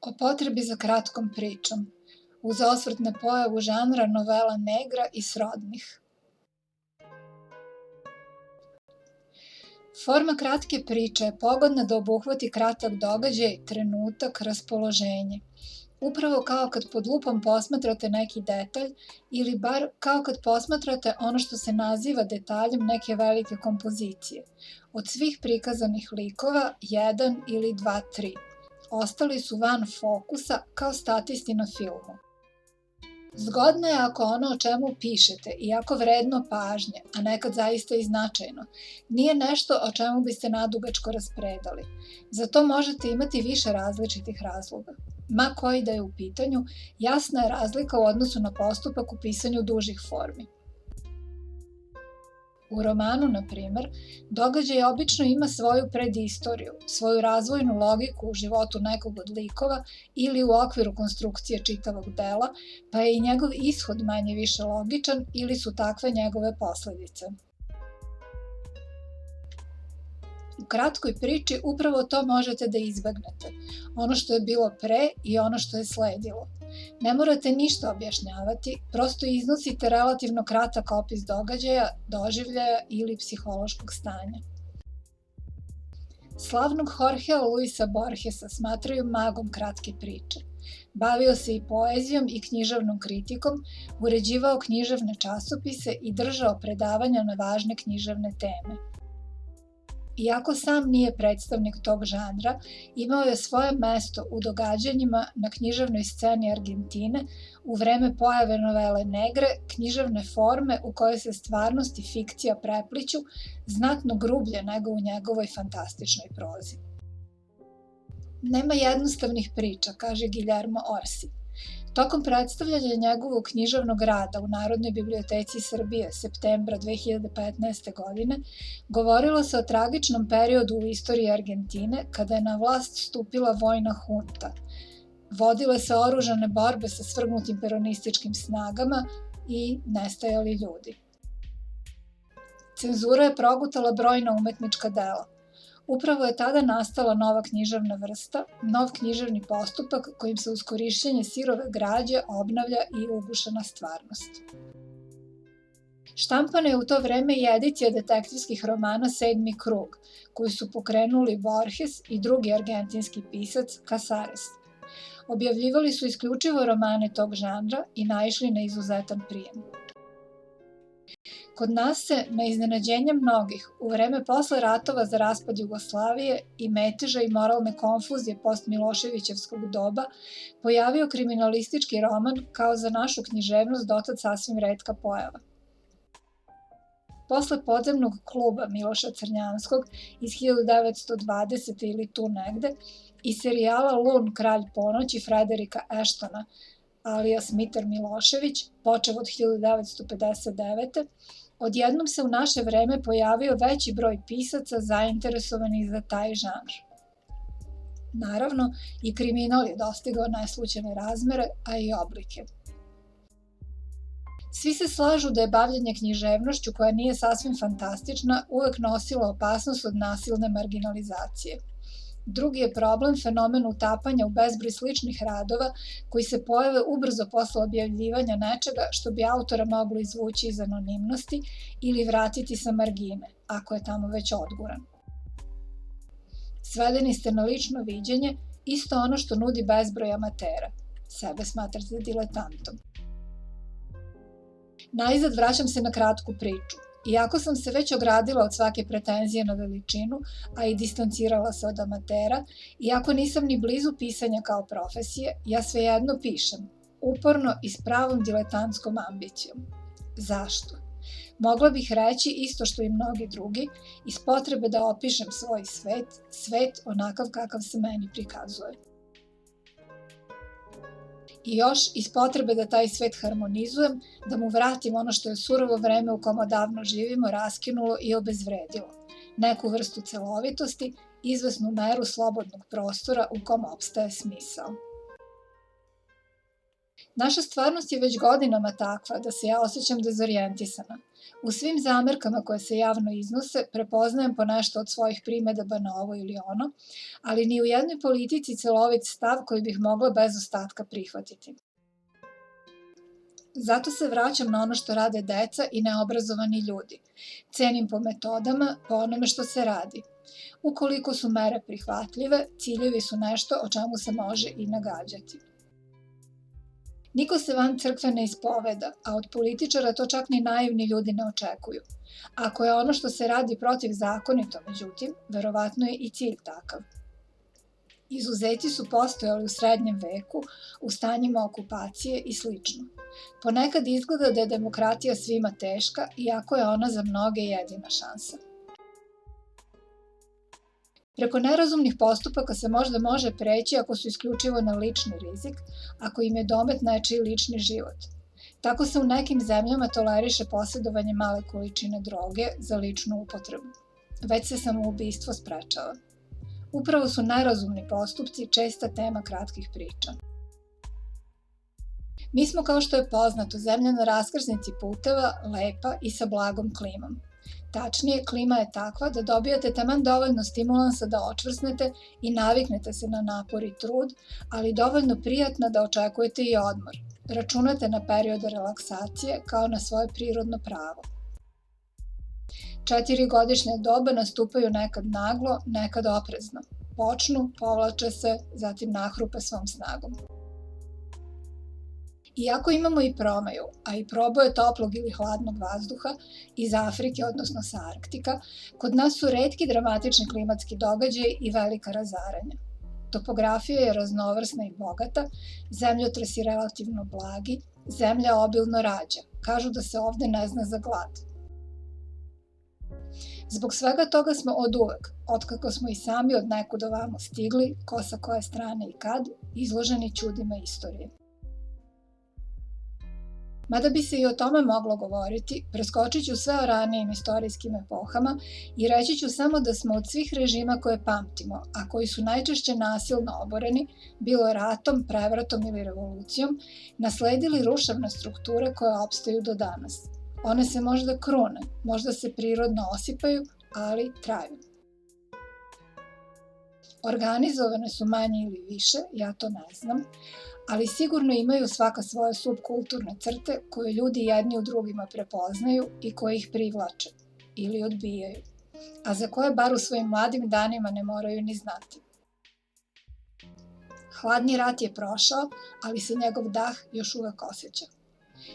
O potrebi za kratkom pričom, uz osvrt na pojavu žanra novela negra i srodnih. Forma kratke priče je pogodna da obuhvati kratak događaj, trenutak, raspoloženje. Upravo kao kad pod lupom posmatrate neki detalj ili bar kao kad posmatrate ono što se naziva detaljem neke velike kompozicije. Od svih prikazanih likova, 1 ili 2, 3. Ostali su van fokusa kao statisti na filmu. Zgodno je ako ono o čemu pišete, iako vredno pažnje, a nekad zaista i značajno, nije nešto o čemu biste nadugačko raspredali. Za to možete imati više različitih razloga. Ma koji da je u pitanju, jasna je razlika u odnosu na postupak u pisanju dužih formi. U romanu, na primer, događaj obično ima svoju predistoriju, svoju razvojnu logiku u životu nekog od likova ili u okviru konstrukcije čitavog dela, pa je i njegov ishod manje više logičan ili su takve njegove posledice. U kratkoj priči upravo to možete da izbegnete, ono što je bilo pre i ono što je sledilo. Ne morate ništa objašnjavati, prosto iznosite relativno kratak opis događaja, doživljaja ili psihološkog stanja. Slavnog Jorgea Luisa Borgesa smatraju magom kratke priče. Bavio se i poezijom i književnom kritikom, uređivao književne časopise i držao predavanja na važne književne teme. Iako sam nije predstavnik tog žanra, imao je svoje mesto u događanjima na književnoj sceni Argentine u vreme pojave novele negre, književne forme u kojoj se stvarnost i fikcija prepliću znatno grublje nego u njegovoj fantastičnoj prozi. Nema jednostavnih priča, kaže Guillermo Orsi. Tokom predstavljanja njegovog književnog rada u Narodnoj biblioteci Srbije septembra 2015. godine govorilo se o tragičnom periodu u istoriji Argentine kada je na vlast stupila vojna hunta. Vodile se oružane borbe sa svrgnutim peronističkim snagama i nestajali ljudi. Cenzura je progutala brojna umetnička dela. Upravo je tada nastala nova književna vrsta, nov književni postupak kojim se uz korišćenje sirove građe obnavlja i ugušena stvarnost. Štampana je u to vreme i edicija detektivskih romana Sedmi krug, koju su pokrenuli Borges i drugi argentinski pisac Casares. Objavljivali su isključivo romane tog žanra i naišli na izuzetan prijem. Kod nas se, na iznenađenje mnogih, u vreme posle ratova za raspad Jugoslavije i meteža i moralne konfuzije post-Miloševićevskog doba, pojavio kriminalistički roman kao za našu književnost dotad sasvim retka pojava. Posle podzemnog kluba Miloša Crnjanskog iz 1920. ili tu negde i serijala Lun, kralj ponoći Frederika Ashtona, alias Mitar Milošević, počev od 1959. Odjednom se u naše vreme pojavio veći broj pisaca zainteresovanih za taj žanr. Naravno, i kriminal je dostigao neslućene razmere, a i oblike. Svi se slažu da je bavljenje književnošću koja nije sasvim fantastična uvek nosila opasnost od nasilne marginalizacije. Drugi je problem fenomen utapanja u bezbroj sličnih radova koji se pojave ubrzo posle objavljivanja nečega što bi autora moglo izvući iz anonimnosti ili vratiti sa margine, ako je tamo već odguran. Svedeni ste na lično viđenje, isto ono što nudi bezbroj amatera. Sebe smatrate diletantom. Najzad vraćam se na kratku priču. Iako sam se već ogradila od svake pretenzije na veličinu, a i distancirala se od amatera, iako nisam ni blizu pisanja kao profesije, ja svejedno pišem, uporno i s pravom diletantskom ambicijom. Zašto? Mogla bih reći isto što i mnogi drugi, iz potrebe da opišem svoj svet onakav kakav se meni prikazuje. I još iz potrebe da taj svet harmonizujem, da mu vratim ono što je surovo vreme u kom odavno živimo raskinulo i obezvredilo, neku vrstu celovitosti, izvesnu meru slobodnog prostora u kom opstaje smisao. Naša stvarnost je već godinama takva da se ja osjećam dezorijentisana. U svim zamerkama koje se javno iznose prepoznajem po nešto od svojih primedaba na ovo ili ono, ali ni u jednoj politici celovit stav koji bih mogla bez ostatka prihvatiti. Zato se vraćam na ono što rade deca i neobrazovani ljudi. Cenim po metodama, po onome što se radi. Ukoliko su mere prihvatljive, ciljevi su nešto o čemu se može i nagađati. Niko se van crkve ne ispoveda, a od političara to čak ni naivni ljudi ne očekuju. Ako je ono što se radi protivzakonito, međutim, verovatno je i cilj takav. Izuzeci su postojali u srednjem veku, u stanjima okupacije i sl. Ponekad izgleda da je demokratija svima teška, iako je ona za mnoge jedina šansa. Preko nerazumnih postupaka se možda može preći ako su isključivo na lični rizik, ako im je domet nečiji lični život. Tako se u nekim zemljama toleriše posjedovanje male količine droge za ličnu upotrebu. Već se samoubistvo sprečava. Upravo su nerazumni postupci česta tema kratkih priča. Mi smo, kao što je poznato, zemlja na raskrsnici puteva, lepa i sa blagom klimom. Tačnije, klima je takva da dobijate taman dovoljno stimulansa da očvrsnete i naviknete se na napor i trud, ali dovoljno prijatna da očekujete i odmor. Računate na periode relaksacije kao na svoje prirodno pravo. 4 godišnje doba nastupaju nekad naglo, nekad oprezno. Počnu, povlače se, zatim nahrupe svom snagom. Iako imamo i promaju, a i proboje toplog ili hladnog vazduha iz Afrike, odnosno sa Arktika, kod nas su retki dramatični klimatski događaji i velika razaranja. Topografija je raznovrsna i bogata, zemljotresi relativno blagi, zemlja obilno rađa. Kažu da se ovde ne zna za glad. Zbog svega toga smo oduvek, otkako smo i sami od nekud ovamo stigli, ko sa koje strane i kad, izloženi čudima istorije. Mada bi se i o tome moglo govoriti, preskočit ću sve o ranijim istorijskim epohama i reći ću samo da smo od svih režima koje pamtimo, a koji su najčešće nasilno oboreni, bilo ratom, prevratom ili revolucijom, nasledili ruševne strukture koje opstaju do danas. One se možda krune, možda se prirodno osipaju, ali traju. Organizovane su manje ili više, ja to ne znam, ali sigurno imaju svaka svoje subkulturne crte koje ljudi jedni u drugima prepoznaju i koje ih privlače ili odbijaju, a za koje bar u svojim mladim danima ne moraju ni znati. Hladni rat je prošao, ali se njegov dah još uvek osjeća.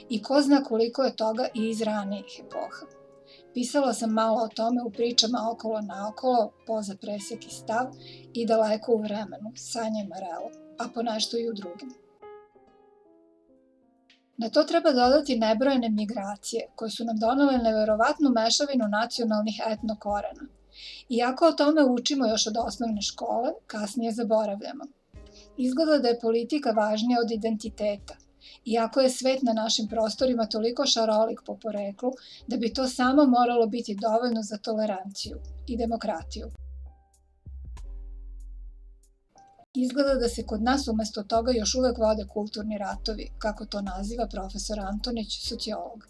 I ko zna koliko je toga i iz ranijih epoha. Pisala sam malo o tome u pričama Okolo naokolo, Poza presjek i stav i Daleko u vremenu, Sanja i Marelo, a ponešto i u drugim. Na to treba dodati nebrojene migracije, koje su nam donele neverovatnu mešavinu nacionalnih etno korena. Iako o tome učimo još od osnovne škole, kasnije zaboravljamo. Izgleda da je politika važnija od identiteta, iako je svet na našim prostorima toliko šarolik po poreklu, da bi to samo moralo biti dovoljno za toleranciju i demokratiju. Izgleda da se kod nas umesto toga još uvek vode kulturni ratovi, kako to naziva profesor Antonić, sociolog.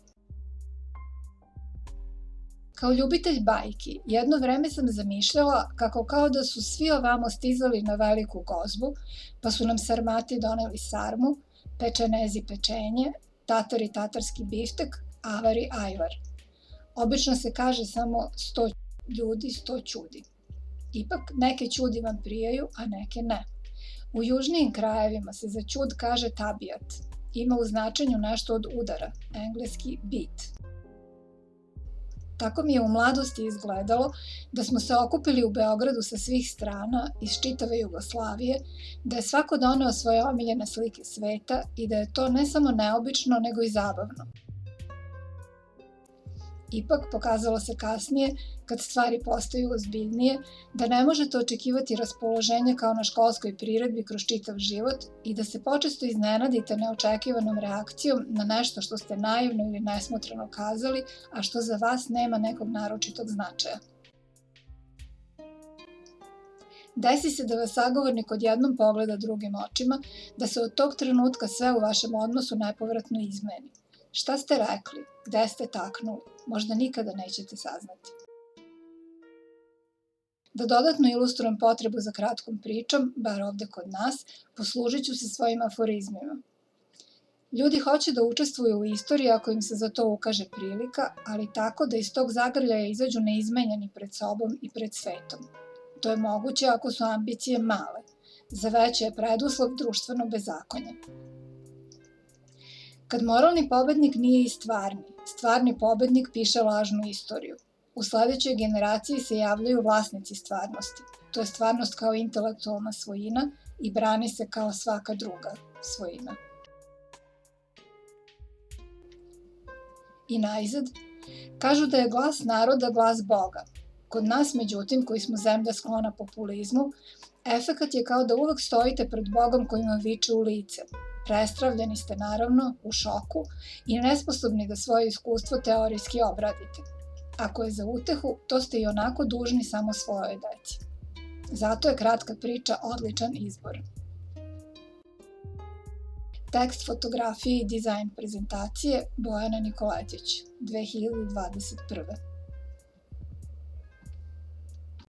Kao ljubitelj bajki, jedno vreme sam zamišljala kako kao da su svi ovamo stizali na veliku gozbu, pa su nam Sarmati doneli sarmu, Pečenezi pečenje, Tatari tatarski biftek, Avari ajvar. Obično se kaže samo 100 ljudi, 100 ćudi. Ipak, neke ćudi vam prijaju, a neke ne. U južnijim krajevima se za ćud kaže tabijat. Ima u značenju nešto od udara, engleski beat. Tako mi je u mladosti izgledalo da smo se okupili u Beogradu sa svih strana, iz čitave Jugoslavije, da je svako doneo svoje omiljene slike sveta i da je to ne samo neobično, nego i zabavno. Ipak, pokazalo se kasnije, kad stvari postaju ozbiljnije, da ne možete očekivati raspoloženje kao na školskoj priredbi kroz čitav život i da se počesto iznenadite neočekivanom reakcijom na nešto što ste naivno ili nesmotreno kazali, a što za vas nema nekog naročitog značaja. Desi se da vas sagovornik odjednom pogleda drugim očima, da se od tog trenutka sve u vašem odnosu nepovratno izmeni. Šta ste rekli? Gde ste taknuli? Možda nikada nećete saznati. Da dodatno ilustrujem potrebu za kratkom pričom, bar ovde kod nas, poslužit ću se svojim aforizmima. Ljudi hoće da učestvuju u istoriji ako im se za to ukaže prilika, ali tako da iz tog zagrljaja izađu neizmenjeni pred sobom i pred svetom. To je moguće ako su ambicije male. Za veće je preduslov društveno bezakonje. Kad moralni pobednik nije i stvarni pobednik piše lažnu istoriju. U sledećoj generaciji se javljaju vlasnici stvarnosti. To je stvarnost kao intelektualna svojina i brani se kao svaka druga svojina. I najzad, kažu da je glas naroda glas Boga. Kod nas, međutim, koji smo zemlja sklona populizmu, efekat je kao da uvek stojite pred Bogom koji vam viče u lice. Prestravljeni ste naravno, u šoku i nesposobni da svoje iskustvo teorijski obradite. Ako je za utehu, to ste i onako dužni samo svojoj deci. Zato je kratka priča odličan izbor. Tekst, fotografije i dizajn prezentacije Bojana Nikoletić, 2021.